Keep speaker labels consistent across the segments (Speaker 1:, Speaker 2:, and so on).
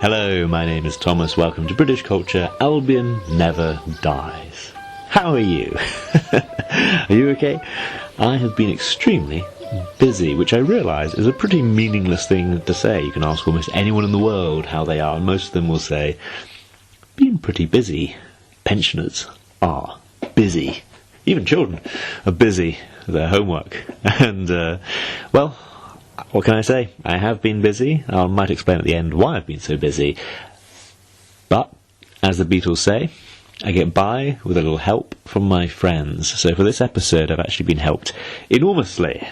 Speaker 1: Hello, my name is Thomas. Welcome to British Culture. Albion never dies. How are you? Are you okay? I have been extremely busy, which I realise is a pretty meaningless thing to say. You can ask almost anyone in the world how they are, and most of them will say, been pretty busy. Pensioners are busy. Even children are busy with their homework. And, well, what can I say? I have been busy. I might explain at the end why I've been so busy. But, as the Beatles say, I get by with a little help from my friends. So for this episode, I've actually been helped enormously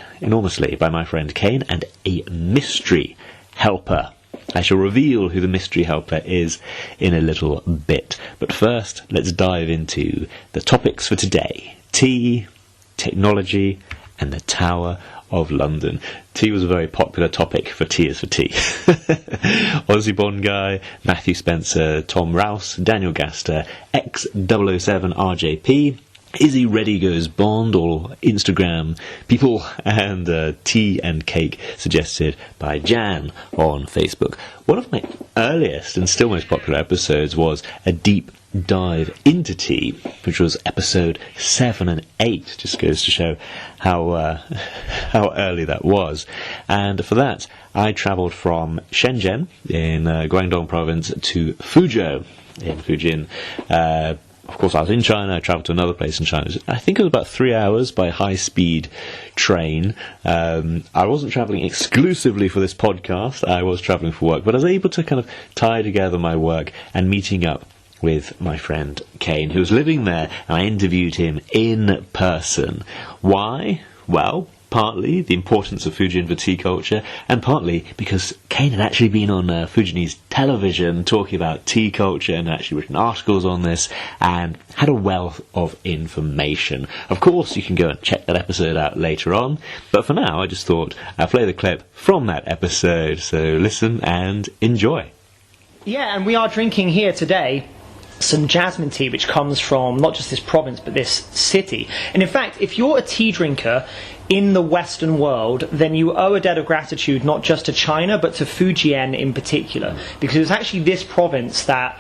Speaker 1: by my friend Caine and a mystery helper. I shall reveal who the mystery helper is in a little bit. But first, let's dive into the topics for today. Tea, technology, and the Tower of London. Tea was a very popular topic for Tea is for Tea. Aussie Bond guy, Matthew Spencer, Tom Rouse, Daniel Gaster, X007 RJP, Izzy Ready Goes Bond, all Instagram people, and Tea and Cake suggested by Jan on Facebook. One of my earliest and still most popular episodes was a deep dive into tea, which was episode 7 and 8. Just goes to show how early that was. And for that, I travelled from Shenzhen in Guangdong province to Fuzhou in Fujian. Of course, I was in China. I travelled to another place in China. I think it was about 3 hours by high-speed train. I wasn't travelling exclusively for this podcast. I was travelling for work, but I was able to kind of tie together my work and meeting up with my friend Caine, who was living there, and I interviewed him in person. Why? Well, partly the importance of Fujian for tea culture, and partly because Caine had actually been on Fujianese television talking about tea culture and actually written articles on this and had a wealth of information. Of course, you can go and check that episode out later on, but for now I just thought I'd play the clip from that episode, so listen and enjoy.
Speaker 2: Yeah, and we are drinking here today some jasmine tea, which comes from not just this province but this city. And in fact, if you're a tea drinker in the Western world, then you owe a debt of gratitude not just to China but to Fujian in particular, because it was actually this province that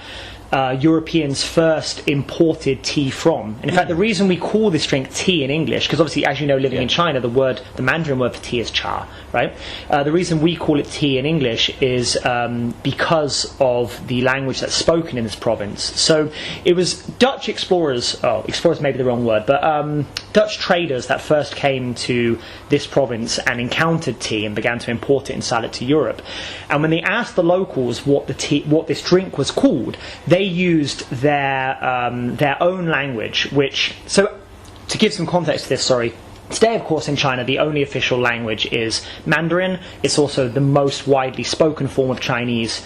Speaker 2: Europeans first imported tea from. And in fact, the reason we call this drink tea in English, because obviously, as you know, living in China, the Mandarin word for tea is cha, right? The reason we call it tea in English is because of the language that's spoken in this province. So it was Dutch explorers may be the wrong word, but Dutch traders that first came to this province and encountered tea and began to import it and sell it to Europe. And when they asked the locals what this drink was called, they used their own language, so to give some context to this, today, of course, in China, the only official language is Mandarin. It's also the most widely spoken form of Chinese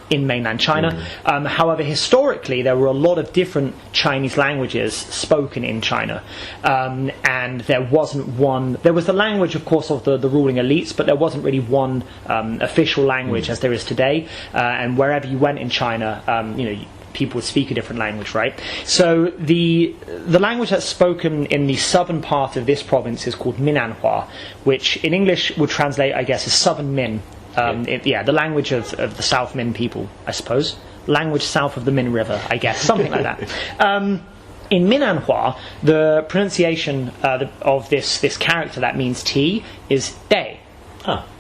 Speaker 2: in mainland China. However, historically, there were a lot of different Chinese languages spoken in China. And there wasn't one. There was the language, of course, of the ruling elites, but there wasn't really one official language as there is today. And wherever you went in China, people would speak a different language, right? So the language that's spoken in the southern part of this province is called Minanhua, which in English would translate, I guess, as Southern Min. The language of the South Min people, I suppose. Language south of the Min River, I guess, something like that. In Minanhua, the pronunciation of this character that means tea is day.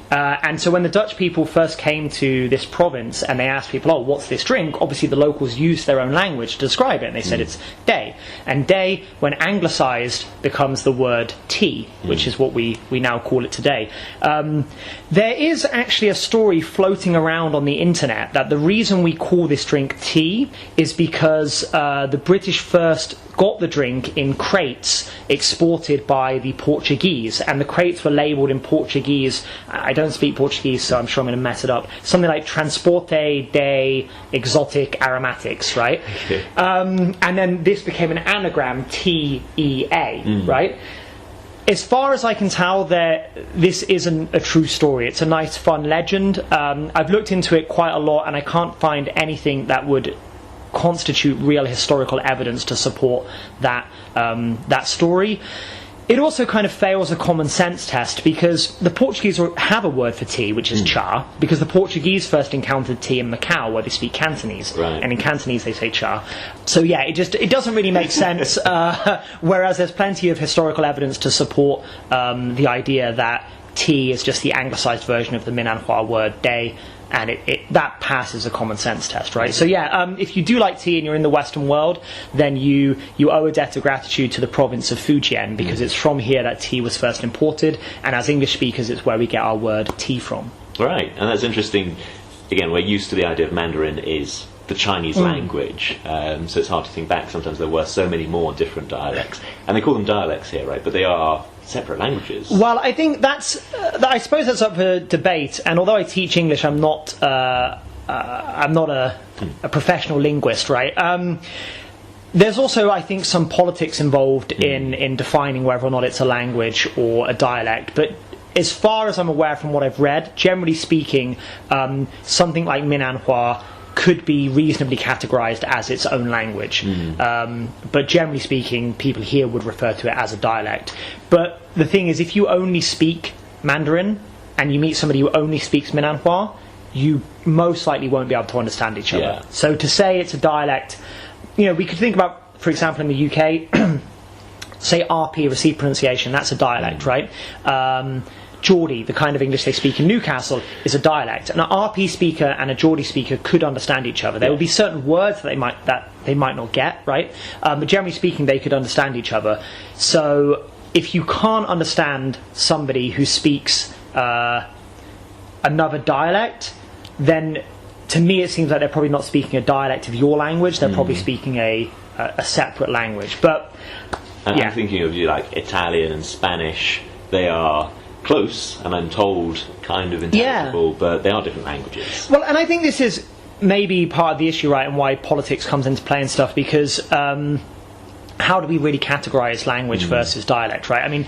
Speaker 2: And so when the Dutch people first came to this province and they asked people, what's this drink? Obviously the locals used their own language to describe it, and they said it's day. And day, when anglicised, becomes the word tea, which is what we now call it today. There is actually a story floating around on the internet that the reason we call this drink tea is because the British first got the drink in crates exported by the Portuguese, and the crates were labelled in Portuguese. I don't speak Portuguese, so I'm sure I'm going to mess it up. Something like Transporte de Exotic Aromatics, right? Okay. And then this became an anagram, TEA, right? As far as I can tell, this isn't a true story. It's a nice, fun legend. I've looked into it quite a lot, and I can't find anything that would constitute real historical evidence to support that story. It also kind of fails a common sense test because the Portuguese have a word for tea, which is cha, because the Portuguese first encountered tea in Macau, where they speak Cantonese, and in Cantonese they say cha. So yeah, it doesn't really make sense. Whereas there's plenty of historical evidence to support the idea that tea is just the anglicised version of the Minanhua word day. And that passes a common sense test, right? So yeah, if you do like tea and you're in the Western world, then you owe a debt of gratitude to the province of Fujian, because it's from here that tea was first imported, and as English speakers, it's where we get our word tea from.
Speaker 1: Right, and that's interesting. Again, we're used to the idea of Mandarin is the Chinese language, so it's hard to think back. Sometimes there were so many more different dialects, and they call them dialects here, right? But they are separate languages.
Speaker 2: Well, I think I suppose that's up for debate. And although I teach English, I'm not a professional linguist, right? There's also, I think, some politics involved in defining whether or not it's a language or a dialect. But as far as I'm aware from what I've read, generally speaking, something like Minanhua could be reasonably categorised as its own language. But generally speaking, people here would refer to it as a dialect. But the thing is, if you only speak Mandarin and you meet somebody who only speaks Minanhua, you most likely won't be able to understand each other. So to say it's a dialect, we could think about, for example, in the UK, say RP, received pronunciation, that's a dialect, right? Geordie, the kind of English they speak in Newcastle, is a dialect. An RP speaker and a Geordie speaker could understand each other. There would be certain words that they might not get, right? But generally speaking, they could understand each other. So if you can't understand somebody who speaks another dialect, then to me it seems like they're probably not speaking a dialect of your language. They're probably speaking a separate language. But
Speaker 1: I'm thinking of like Italian and Spanish. They are close and untold, kind of intelligible, but they are different languages.
Speaker 2: Well, and I think this is maybe part of the issue, right, and why politics comes into play and stuff, because how do we really categorise language versus dialect, right? I mean,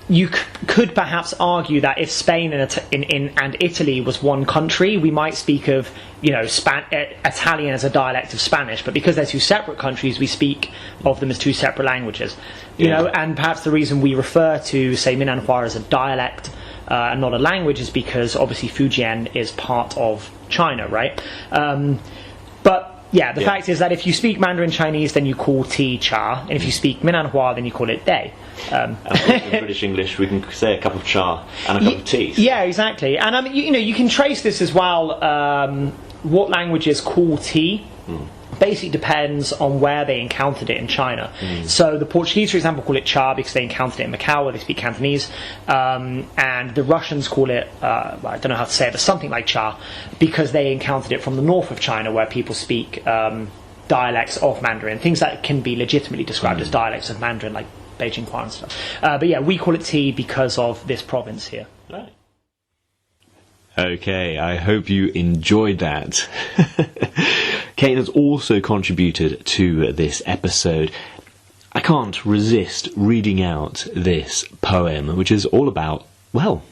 Speaker 2: you could perhaps argue that if Spain and Italy was one country, we might speak of Italian as a dialect of Spanish, but because they're two separate countries, we speak of them as two separate languages. And perhaps the reason we refer to, say, Minanhua as a dialect and not a language is because obviously Fujian is part of China, right? But the fact is that if you speak Mandarin Chinese, then you call tea cha, and if you speak Minanhua, then you call it day.
Speaker 1: In British English, we can say a cup of cha and a cup of tea.
Speaker 2: Yeah, exactly. And I mean, you can trace this as well. What languages call tea basically depends on where they encountered it in China. So the Portuguese, for example, call it cha because they encountered it in Macau, where they speak Cantonese, and the Russians call it, I don't know how to say it, but something like cha, because they encountered it from the north of China, where people speak dialects of Mandarin, things that can be legitimately described as dialects of Mandarin, like Beijing Hua and stuff. But yeah, we call it tea because of this province here.
Speaker 1: Right. Okay, I hope you enjoyed that. Caine has also contributed to this episode. I can't resist reading out this poem, which is all about, well,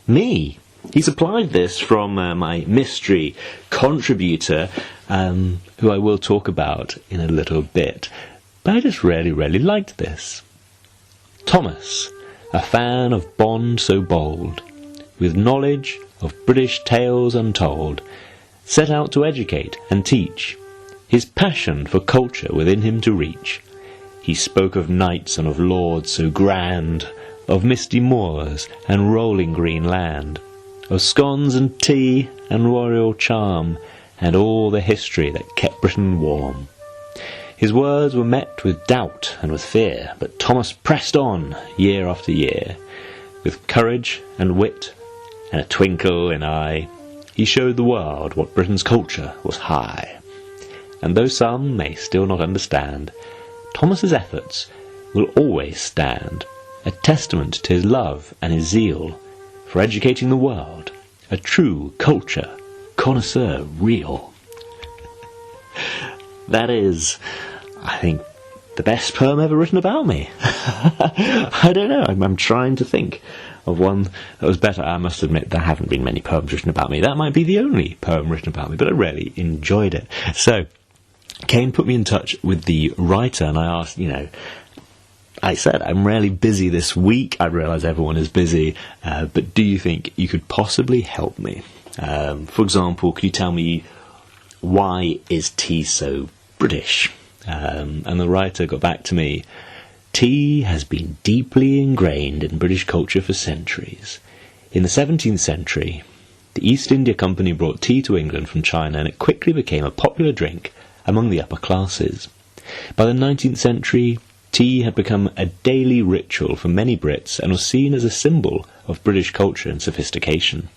Speaker 1: me. He supplied this from my mystery contributor, who I will talk about in a little bit. But I just really, really liked this. Thomas, a fan of Bond so bold, with knowledge of British tales untold, set out to educate and teach, his passion for culture within him to reach. He spoke of knights and of lords so grand, of misty moors and rolling green land, of scones and tea and royal charm, and all the history that kept Britain warm. His words were met with doubt and with fear, but Thomas pressed on year after year. With courage and wit and a twinkle in eye, he showed the world what Britain's culture was high. And though some may still not understand, Thomas's efforts will always stand, a testament to his love and his zeal for educating the world, a true culture connoisseur real. That is, I think, the best poem ever written about me. I don't know, I'm trying to think of one that was better. I must admit there haven't been many poems written about me. That might be the only poem written about me, but I really enjoyed it. So Caine put me in touch with the writer, and I asked, I said, I'm rarely busy this week. I realise everyone is busy, but do you think you could possibly help me? For example, could you tell me, why is tea so British? And the writer got back to me, tea has been deeply ingrained in British culture for centuries. In the 17th century, the East India Company brought tea to England from China, and it quickly became a popular drink among the upper classes. By the 19th century, tea had become a daily ritual for many Brits and was seen as a symbol of British culture and sophistication.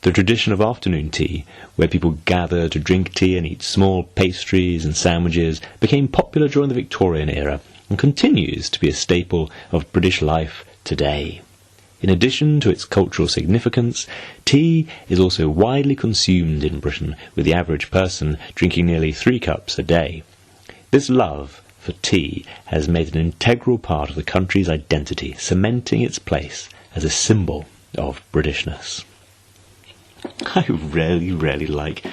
Speaker 1: The tradition of afternoon tea, where people gather to drink tea and eat small pastries and sandwiches, became popular during the Victorian era and continues to be a staple of British life today. In addition to its cultural significance, tea is also widely consumed in Britain, with the average person drinking nearly 3 cups a day. This love for tea has made an integral part of the country's identity, cementing its place as a symbol of Britishness. I really like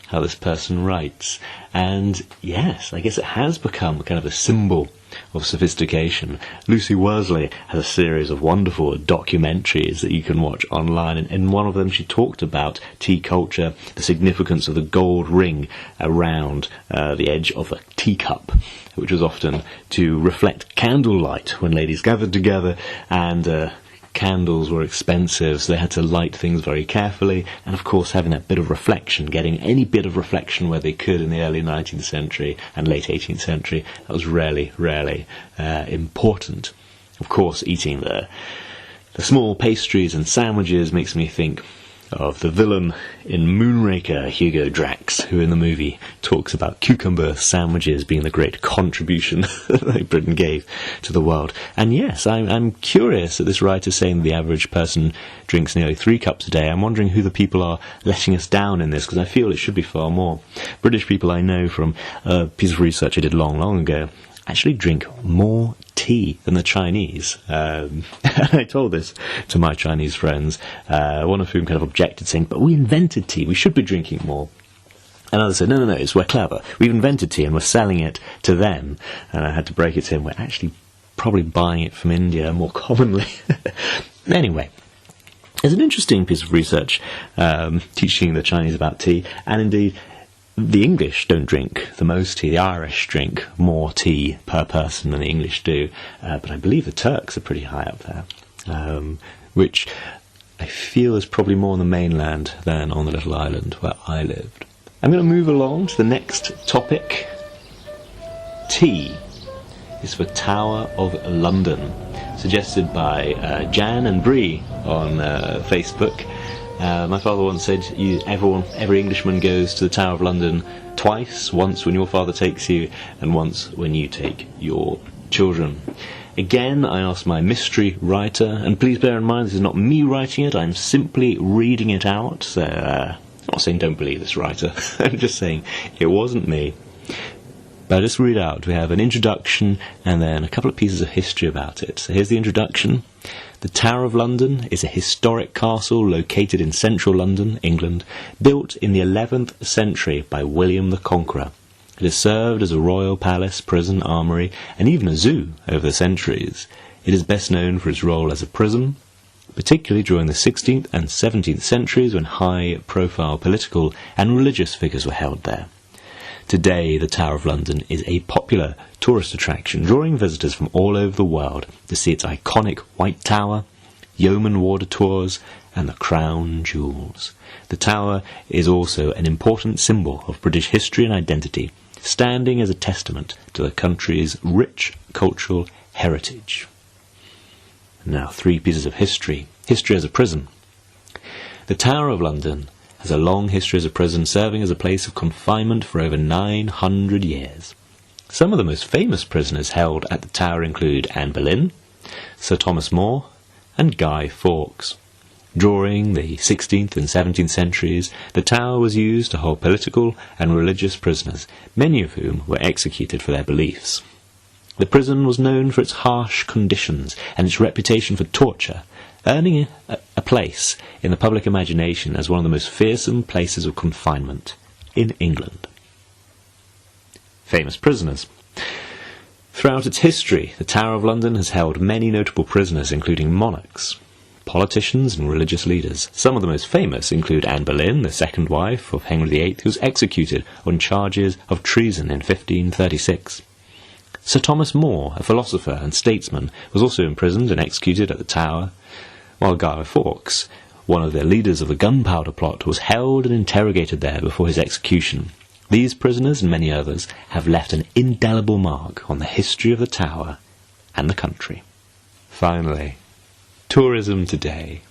Speaker 1: how this person writes, and yes, I guess it has become kind of a symbol of sophistication. Lucy Worsley has a series of wonderful documentaries that you can watch online, and in one of them she talked about tea culture, the significance of the gold ring around the edge of a teacup, which was often to reflect candlelight when ladies gathered together, and candles were expensive, so they had to light things very carefully, and of course having that bit of reflection, getting any bit of reflection where they could in the early 19th century and late 18th century, that was rarely important. Of course, eating the small pastries and sandwiches makes me think of the villain in Moonraker, Hugo Drax, who in the movie talks about cucumber sandwiches being the great contribution that Britain gave to the world. And yes, I'm curious that this writer is saying the average person drinks nearly 3 cups a day. I'm wondering who the people are letting us down in this, because I feel it should be far more. British people I know from a piece of research I did long ago actually drink more tea than the Chinese. I told this to my Chinese friends, one of whom kind of objected, saying, but we invented tea, we should be drinking more. And others said, no, we're clever. We've invented tea and we're selling it to them. And I had to break it to him, we're actually probably buying it from India more commonly. Anyway, there's an interesting piece of research teaching the Chinese about tea, and indeed the English don't drink the most tea. The Irish drink more tea per person than the English do, but I believe the Turks are pretty high up there, which I feel is probably more on the mainland than on the little island where I lived. I'm going to move along to the next topic. Tea is for Tower of London, suggested by Jan and Bree on Facebook. My father once said, every Englishman goes to the Tower of London twice, once when your father takes you, and once when you take your children. Again, I asked my mystery writer, and please bear in mind this is not me writing it, I'm simply reading it out, so I'm not saying don't believe this writer, I'm just saying it wasn't me. But I'll just read out. We have an introduction and then a couple of pieces of history about it. So here's the introduction. The Tower of London is a historic castle located in central London, England, built in the 11th century by William the Conqueror. It has served as a royal palace, prison, armoury, and even a zoo over the centuries. It is best known for its role as a prison, particularly during the 16th and 17th centuries when high-profile political and religious figures were held there. Today, the Tower of London is a popular tourist attraction, drawing visitors from all over the world to see its iconic White Tower, yeoman water tours, and the crown jewels. The tower is also an important symbol of British history and identity, standing as a testament to the country's rich cultural heritage. Now, 3 pieces of history. History as a prison. The Tower of London has a long history as a prison, serving as a place of confinement for over 900 years. Some of the most famous prisoners held at the tower include Anne Boleyn, Sir Thomas More, and Guy Fawkes. During the 16th and 17th centuries, the tower was used to hold political and religious prisoners, many of whom were executed for their beliefs. The prison was known for its harsh conditions and its reputation for torture, earning a place in the public imagination as one of the most fearsome places of confinement in England. Famous prisoners. Throughout its history, the Tower of London has held many notable prisoners, including monarchs, politicians and religious leaders. Some of the most famous include Anne Boleyn, the second wife of Henry VIII, who was executed on charges of treason in 1536. Sir Thomas More, a philosopher and statesman, was also imprisoned and executed at the Tower, while Guy Fawkes, one of the leaders of the Gunpowder Plot, was held and interrogated there before his execution. These prisoners and many others have left an indelible mark on the history of the Tower and the country. Finally, tourism today.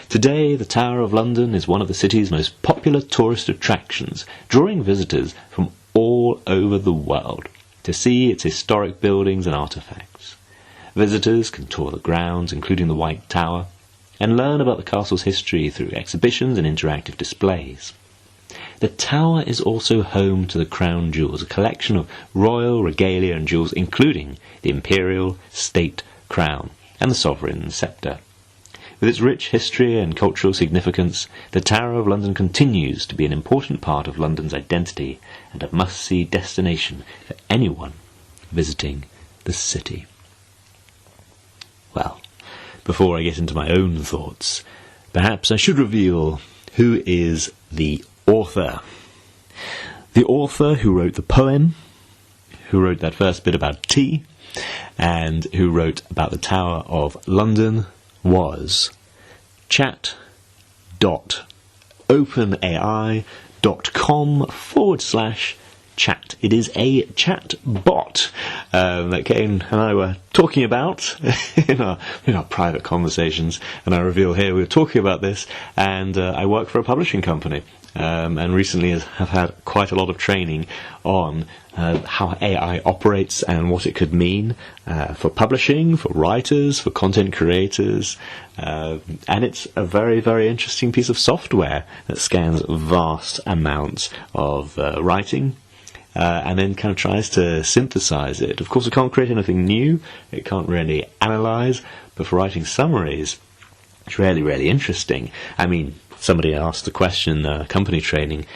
Speaker 1: Today, the Tower of London is one of the city's most popular tourist attractions, drawing visitors from all over the world to see its historic buildings and artefacts. Visitors can tour the grounds, including the White Tower, and learn about the castle's history through exhibitions and interactive displays. The Tower is also home to the Crown Jewels, a collection of royal regalia and jewels, including the imperial state crown and the sovereign sceptre. With its rich history and cultural significance, the Tower of London continues to be an important part of London's identity and a must-see destination for anyone visiting the city. Well, before I get into my own thoughts, perhaps I should reveal who is the author. The author who wrote the poem, who wrote that first bit about tea, and who wrote about the Tower of London was chat.openai.com/chat. It is a chat bot that Caine and I were talking about in our private conversations, and I reveal here we were talking about this, and I work for a publishing company, and recently have had quite a lot of training on how AI operates and what it could mean for publishing, for writers, for content creators, and it's a very, very interesting piece of software that scans vast amounts of writing, and then kind of tries to synthesize it. Of course, it can't create anything new, it can't really analyze, but for writing summaries, it's really, really interesting. I mean, somebody asked the question, company training,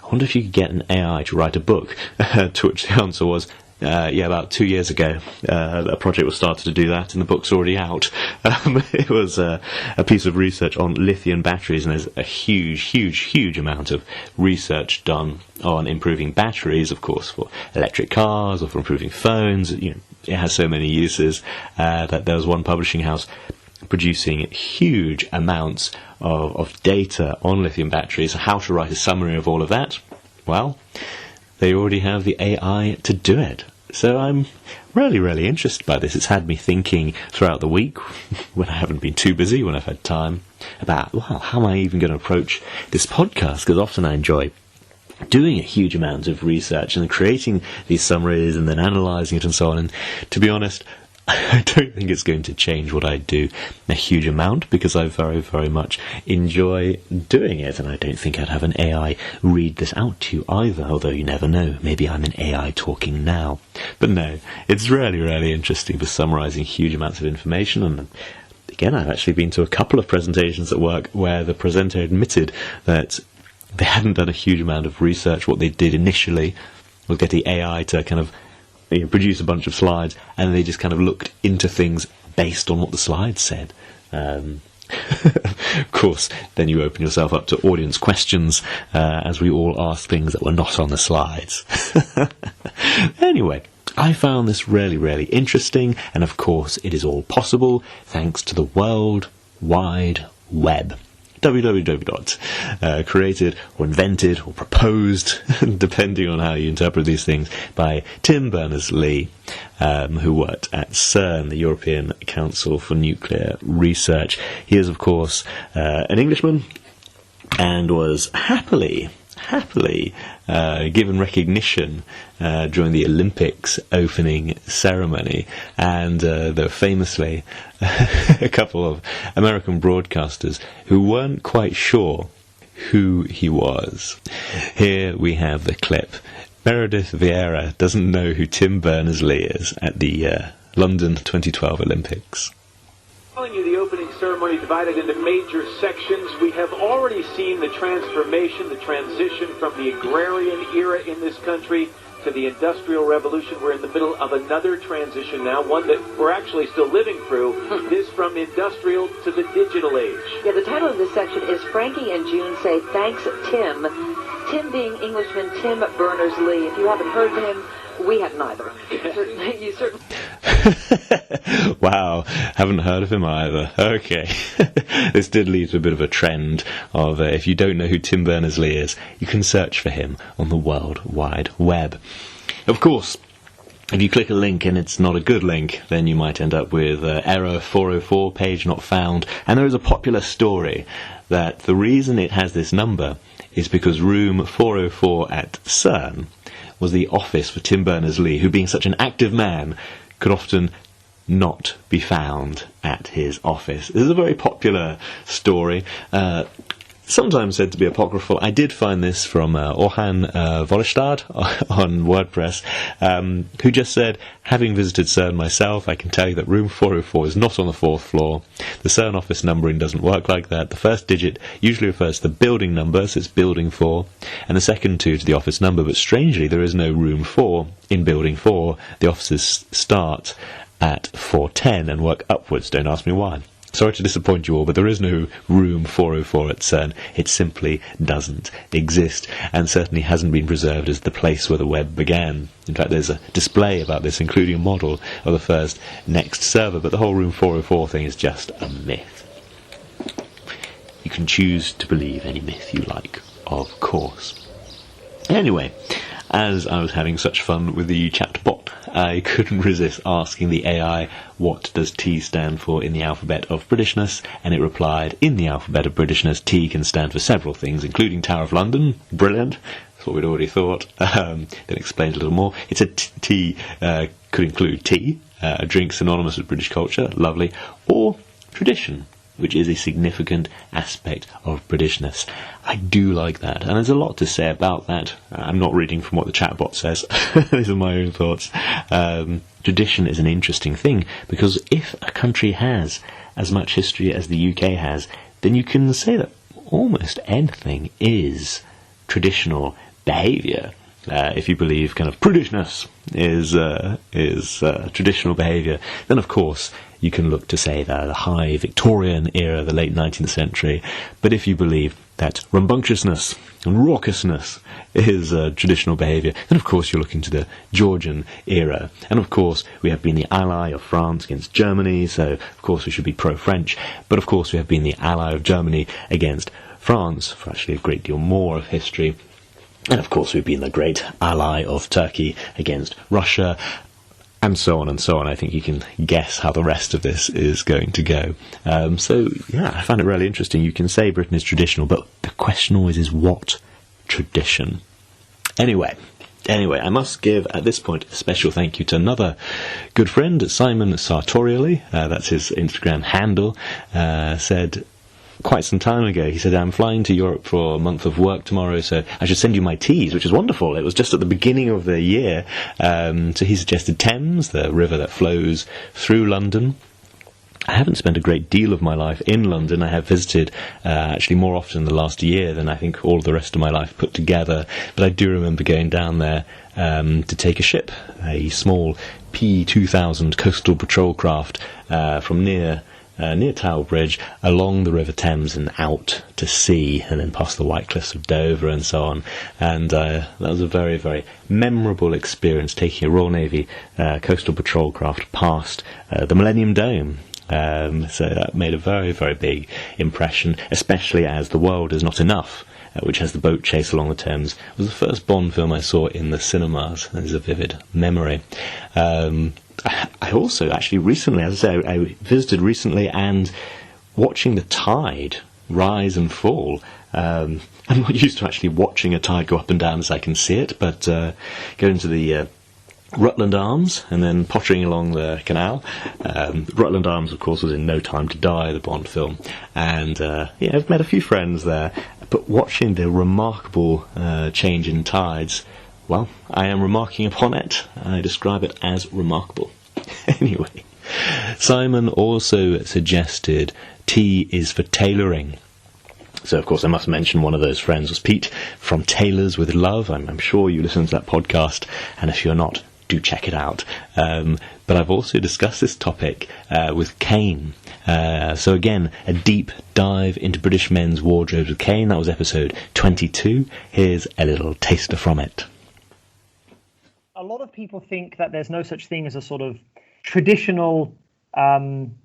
Speaker 1: I wonder if you could get an AI to write a book, to which the answer was, about 2 years ago, a project was started to do that, and the book's already out. It was a piece of research on lithium batteries, and there's a huge amount of research done on improving batteries, of course, for electric cars or for improving phones. You know, it has so many uses that there was one publishing house producing huge amounts of data on lithium batteries. How to write a summary of all of that? Well, they already have the AI to do it. So I'm really, really interested by this. It's had me thinking throughout the week, when I haven't been too busy, when I've had time, about, well, how am I even going to approach this podcast? Because often I enjoy doing a huge amount of research and creating these summaries and then analysing it and so on. And to be honest, I don't think it's going to change what I do a huge amount, because I very, very much enjoy doing it, and I don't think I'd have an AI read this out to you either, although you never know, maybe I'm an AI talking now. But no, it's really, really interesting for summarising huge amounts of information, and again, I've actually been to a couple of presentations at work where the presenter admitted that they hadn't done a huge amount of research. What they did initially was get the AI to kind of produce a bunch of slides, and they just kind of looked into things based on what the slides said. Of course, then you open yourself up to audience questions, as we all ask things that were not on the slides. Anyway, I found this really, really interesting, and of course it is all possible thanks to the World Wide Web. Created or invented or proposed, depending on how you interpret these things, by Tim Berners-Lee, who worked at CERN, the European Council for Nuclear Research. He is, of course, an Englishman, and was happily given recognition during the Olympics opening ceremony, and there were famously a couple of American broadcasters who weren't quite sure who he was. Here we have the clip. Meredith Vieira doesn't know who Tim Berners-Lee is at the London 2012 Olympics.
Speaker 3: Telling you the opening ceremony ceremony divided into major sections. We have already seen the transformation, the transition from the agrarian era in this country to the Industrial Revolution. We're in the middle of another transition now, one that we're actually still living through. This from industrial to the digital age.
Speaker 4: Yeah, the title of this section is Frankie and June Say Thanks, Tim. Tim being Englishman Tim Berners-Lee. If you haven't heard of him, we have neither. You certainly...
Speaker 1: Wow, haven't heard of him either. Okay. This did lead to a bit of a trend of if you don't know who Tim Berners-Lee is, you can search for him on the World Wide Web. Of course, if you click a link and it's not a good link, then you might end up with error 404, page not found. And there is a popular story that the reason it has this number is because room 404 at CERN was the office for Tim Berners-Lee, who, being such an active man, could often not be found at his office. This is a very popular story, sometimes said to be apocryphal. I did find this from Orhan Volestad on WordPress, who just said, having visited CERN myself, I can tell you that room 404 is not on the 4th floor. The CERN office numbering doesn't work like that. The first digit usually refers to the building number, so it's building 4, and the second 2 to the office number, but strangely there is no room 4 in building 4. The offices start at 410 and work upwards. Don't ask me why. Sorry to disappoint you all, but there is no room 404 at CERN. It simply doesn't exist, and certainly hasn't been preserved as the place where the web began. In fact, there's a display about this, including a model of the first Next server, but the whole room 404 thing is just a myth. You can choose to believe any myth you like, of course. Anyway, as I was having such fun with the chatbot, I couldn't resist asking the AI, what does T stand for in the alphabet of Britishness? And it replied, in the alphabet of Britishness, T can stand for several things, including Tower of London. Brilliant. That's what we'd already thought. Then explained a little more. It said T could include tea, a drink synonymous with British culture, lovely, or tradition, which is a significant aspect of Britishness. I do like that, and there's a lot to say about that. I'm not reading from what the chatbot says. These are my own thoughts. Tradition is an interesting thing, because if a country has as much history as the UK has, then you can say that almost anything is traditional behaviour. If you believe kind of Britishness is traditional behaviour, then of course you can look to say the high Victorian era, the late 19th century. But if you believe that rambunctiousness and raucousness is traditional behaviour, then of course you're looking to the Georgian era. And of course we have been the ally of France against Germany, so of course we should be pro-French. But of course we have been the ally of Germany against France for actually a great deal more of history. And of course we've been the great ally of Turkey against Russia, and so on and so on. I think you can guess how the rest of this is going to go. So, yeah, I found it really interesting. You can say Britain is traditional, but the question always is what tradition? Anyway, I must give, at this point, a special thank you to another good friend, Simon Sartorially. That's his Instagram handle. Said quite some time ago, he said, I'm flying to Europe for a month of work tomorrow, so I should send you my teas, which is wonderful. It was just at the beginning of the year. So he suggested Thames, the river that flows through London. I haven't spent a great deal of my life in London. I have visited actually more often in the last year than I think all of the rest of my life put together. But I do remember going down there to take a ship, a small P2000 coastal patrol craft from near Tower Bridge, along the River Thames and out to sea, and then past the White Cliffs of Dover and so on. And that was a very, very memorable experience, taking a Royal Navy coastal patrol craft past the Millennium Dome. So that made a very, very big impression, especially as The World Is Not Enough, which has the boat chase along the Thames. It was the first Bond film I saw in the cinemas. There's a vivid memory. I also actually recently, as I say, I visited recently, and watching the tide rise and fall. I'm not used to actually watching a tide go up and down as I can see it, but going to the Rutland Arms and then pottering along the canal. Rutland Arms, of course, was in No Time to Die, the Bond film, and I've met a few friends there. But watching the remarkable change in tides, well, I am remarking upon it. I describe it as remarkable. Anyway, Simon also suggested T is for tailoring. So, of course, I must mention one of those friends was Pete from Tailors with Love. I'm sure you listen to that podcast, and if you're not, do check it out. But I've also discussed this topic with Caine. So again, a deep dive into British men's wardrobes with Caine. That was episode 22. Here's a little taster from it.
Speaker 2: A lot of people think that there's no such thing as a sort of traditional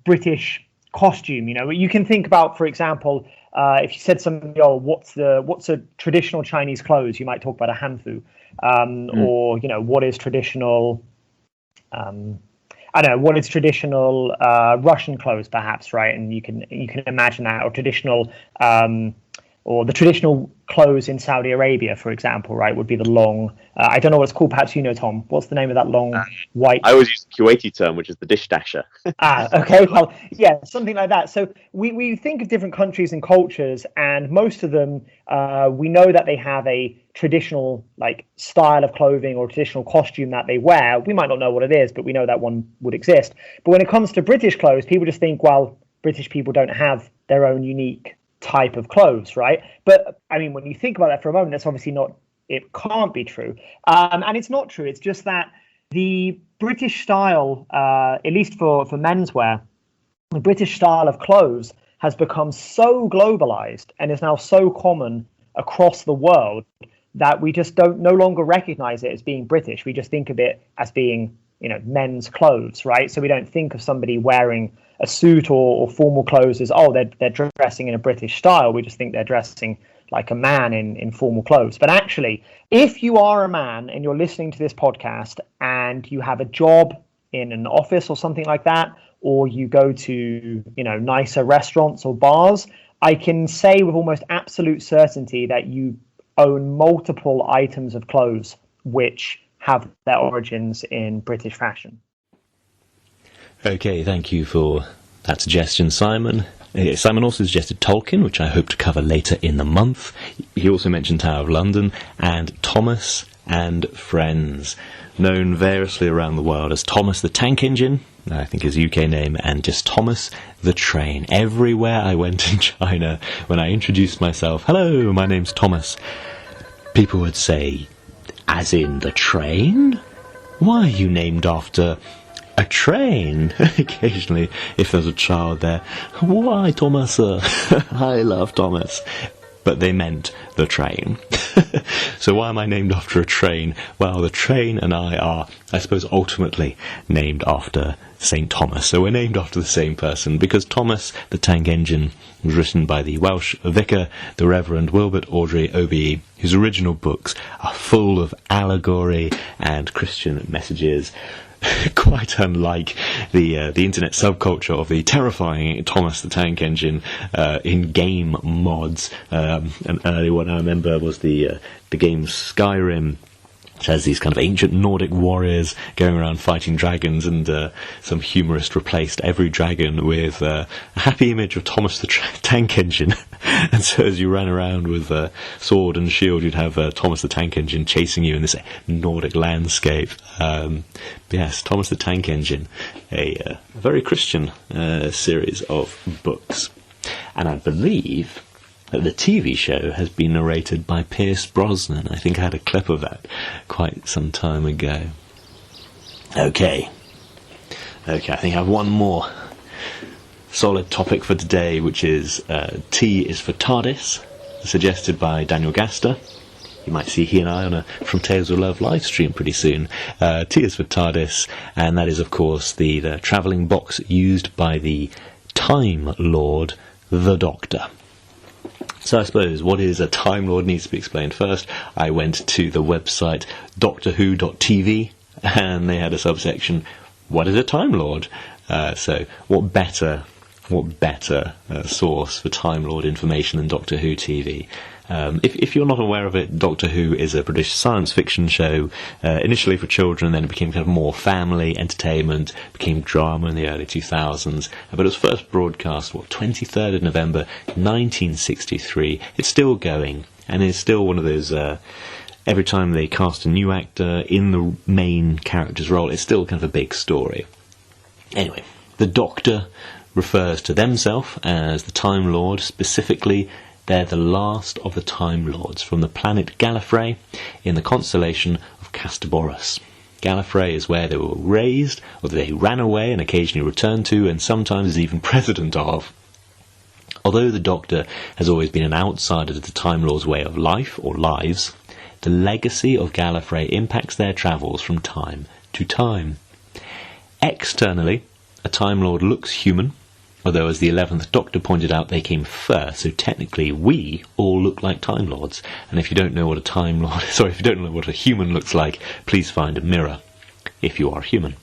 Speaker 2: British costume. You know, you can think about, for example, if you said something, what's a traditional Chinese clothes? You might talk about a hanfu, or what is traditional. I don't know what is traditional Russian clothes, perhaps, right? And you can imagine that, or traditional, or the traditional clothes in Saudi Arabia, for example, right, would be the long. I don't know what it's called. Perhaps you know, Tom. What's the name of that long white?
Speaker 5: I always use the Kuwaiti term, which is the dish dasher.
Speaker 2: Okay. Well, yeah, something like that. So we think of different countries and cultures, and most of them, we know that they have a traditional style of clothing or traditional costume that they wear. We might not know what it is, but we know that one would exist. But when it comes to British clothes, people just think, well, British people don't have their own unique type of clothes, right? But I mean, when you think about that for a moment, that's obviously not, it can't be true. And it's not true. It's just that the British style, at least for menswear, the British style of clothes has become so globalized and is now so common across the world that we just no longer recognize it as being British. We just think of it as being, men's clothes, right? So we don't think of somebody wearing a suit or formal clothes as, they're dressing in a British style. We just think they're dressing like a man in formal clothes. But actually, if you are a man and you're listening to this podcast and you have a job in an office or something like that, or you go to, nicer restaurants or bars, I can say with almost absolute certainty that you own multiple items of clothes which have their origins in British fashion.
Speaker 1: Okay, thank you for that suggestion, Simon. Simon also suggested Tolkien, which I hope to cover later in the month. He also mentioned Tower of London, and Thomas and Friends, known variously around the world as Thomas the Tank Engine, I think his UK name, and just Thomas the Train. Everywhere I went in China, when I introduced myself, hello, my name's Thomas, people would say, as in the train? Why are you named after a train? Occasionally, if there's a child there, why Thomas? I love Thomas. But they meant the train. So why am I named after a train? Well, the train and I are, I suppose, ultimately named after St. Thomas. So we're named after the same person, because Thomas the Tank Engine was written by the Welsh vicar, the Reverend Wilbert Awdry OBE, whose original books are full of allegory and Christian messages, quite unlike the internet subculture of the terrifying Thomas the Tank Engine in game mods. An early one I remember was the game Skyrim, which has these kind of ancient Nordic warriors going around fighting dragons, and some humorist replaced every dragon with a happy image of Thomas the Tank Engine. And so as you ran around with sword and shield, you'd have Thomas the Tank Engine chasing you in this Nordic landscape. Yes, Thomas the Tank Engine, a very Christian series of books. And I believe that the TV show has been narrated by Pierce Brosnan. I think I had a clip of that quite some time ago. Okay, I think I have one more solid topic for today, which is T is for TARDIS, suggested by Daniel Gaster. You might see he and I on a From Tales of Love live stream pretty soon. T is for TARDIS, and that is, of course, the travelling box used by the Time Lord, the Doctor. So I suppose, what is a Time Lord needs to be explained first. I went to the website doctorwho.tv, and they had a subsection, what is a Time Lord? So what better source for Time Lord information than Doctor Who TV? If you're not aware of it, Doctor Who is a British science fiction show, initially for children, then it became kind of more family entertainment, became drama in the early 2000s, but it was first broadcast, 23rd of November 1963. It's still going, and it's still one of those, every time they cast a new actor in the main character's role, it's still kind of a big story. Anyway, the Doctor refers to themselves as the Time Lord. Specifically, they're the last of the Time Lords from the planet Gallifrey in the constellation of Castaboros. Gallifrey is where they were raised, or they ran away and occasionally returned to, and sometimes is even president of. Although the Doctor has always been an outsider to the Time Lord's way of life, or lives, the legacy of Gallifrey impacts their travels from time to time. Externally, a Time Lord looks human, although as the 11th Doctor pointed out, they came first, so technically we all look like Time Lords. And if you don't know what if you don't know what a human looks like, please find a mirror, if you are human.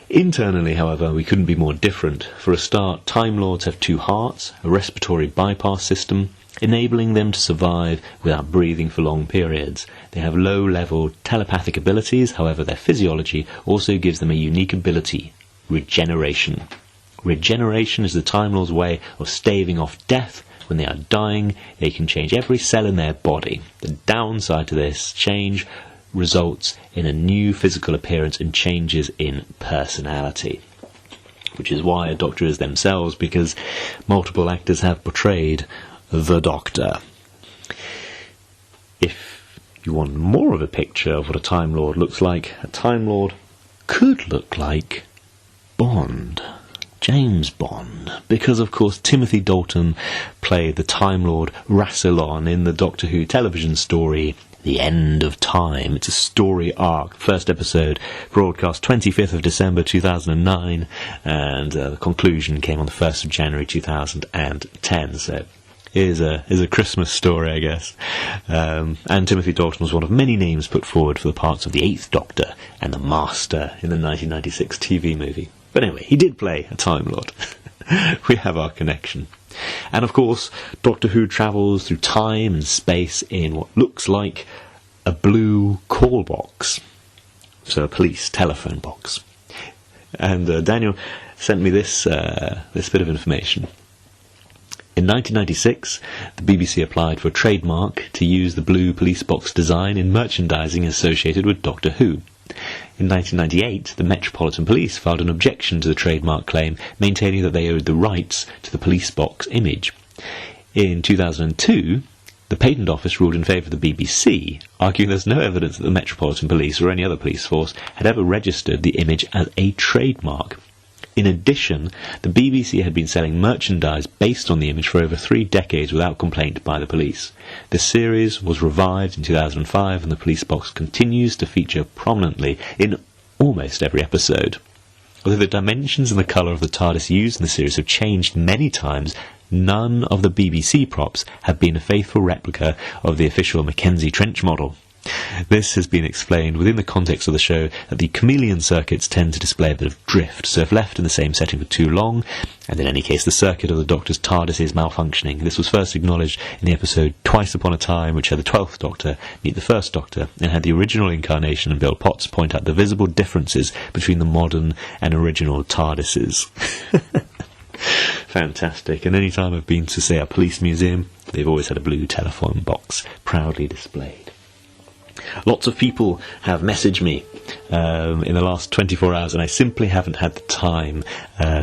Speaker 1: Internally, however, we couldn't be more different. For a start, Time Lords have 2 hearts, a respiratory bypass system, enabling them to survive without breathing for long periods. They have low-level telepathic abilities, however their physiology also gives them a unique ability: regeneration. Regeneration is the Time Lord's way of staving off death. When they are dying, they can change every cell in their body. The downside to this change results in a new physical appearance and changes in personality, which is why a Doctor is themselves, because multiple actors have portrayed the Doctor. If you want more of a picture of what a Time Lord looks like, a Time Lord could look like Bond. James Bond, because of course Timothy Dalton played the Time Lord Rassilon in the Doctor Who television story The End of Time. It's a story arc. First episode broadcast 25th of December 2009, and the conclusion came on the 1st of January 2010, so is a Christmas story, I guess. And Timothy Dalton was one of many names put forward for the parts of the 8th Doctor and the Master in the 1996 TV movie. But anyway, he did play a Time Lord. We have our connection. And of course, Doctor Who travels through time and space in what looks like a blue call box. So a police telephone box. And Daniel sent me this bit of information. In 1996, the BBC applied for a trademark to use the blue police box design in merchandising associated with Doctor Who. In 1998, the Metropolitan Police filed an objection to the trademark claim, maintaining that they owed the rights to the police box image. In 2002, the Patent Office ruled in favour of the BBC, arguing there's no evidence that the Metropolitan Police or any other police force had ever registered the image as a trademark. In addition, the BBC had been selling merchandise based on the image for over 3 decades without complaint by the police. The series was revived in 2005, and the police box continues to feature prominently in almost every episode. Although the dimensions and the colour of the TARDIS used in the series have changed many times, none of the BBC props have been a faithful replica of the official Mackenzie Trench model. This has been explained within the context of the show that the chameleon circuits tend to display a bit of drift, so if left in the same setting for too long, and in any case the circuit of the Doctor's TARDIS is malfunctioning. This was first acknowledged in the episode Twice Upon a Time, which had the 12th Doctor meet the 1st Doctor, and had the original incarnation and Bill Potts point out the visible differences between the modern and original TARDISes. Fantastic. And any time I've been to, say, a police museum, they've always had a blue telephone box proudly displayed. Lots of people have messaged me in the last 24 hours, and I simply haven't had the time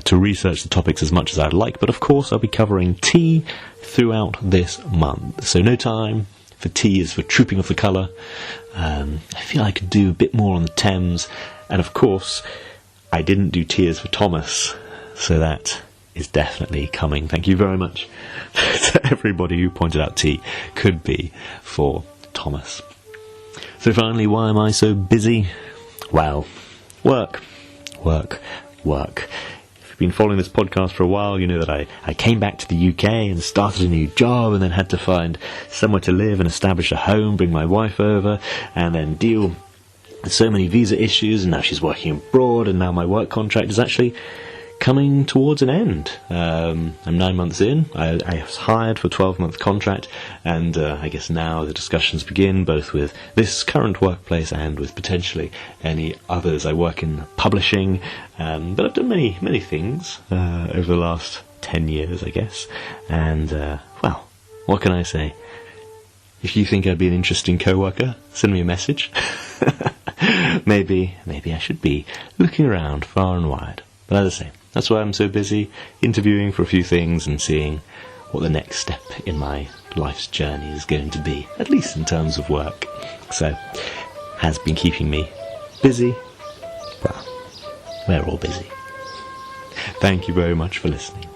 Speaker 1: to research the topics as much as I'd like, but of course I'll be covering tea throughout this month. So no time for tea is for Trooping of the Colour. I feel I could do a bit more on the Thames, and of course I didn't do Tears for Thomas, so that is definitely coming. Thank you very much to everybody who pointed out tea could be for Thomas. So finally, why am I so busy? Well, work. If you've been following this podcast for a while, you know that I came back to the UK and started a new job, and then had to find somewhere to live and establish a home, bring my wife over, and then deal with so many visa issues, and now she's working abroad, and now my work contract is actually coming towards an end. I'm 9 months in. I was hired for a 12-month contract, and I guess now the discussions begin, both with this current workplace and with potentially any others. I work in publishing, but I've done many things over the last 10 years, I guess. And, well, what can I say? If you think I'd be an interesting co-worker, send me a message. Maybe I should be looking around far and wide. But as I say, That's why I'm so busy interviewing for a few things and seeing what the next step in my life's journey is going to be, at least in terms of work. So, has been keeping me busy. Well, we're all busy. Thank you very much for listening.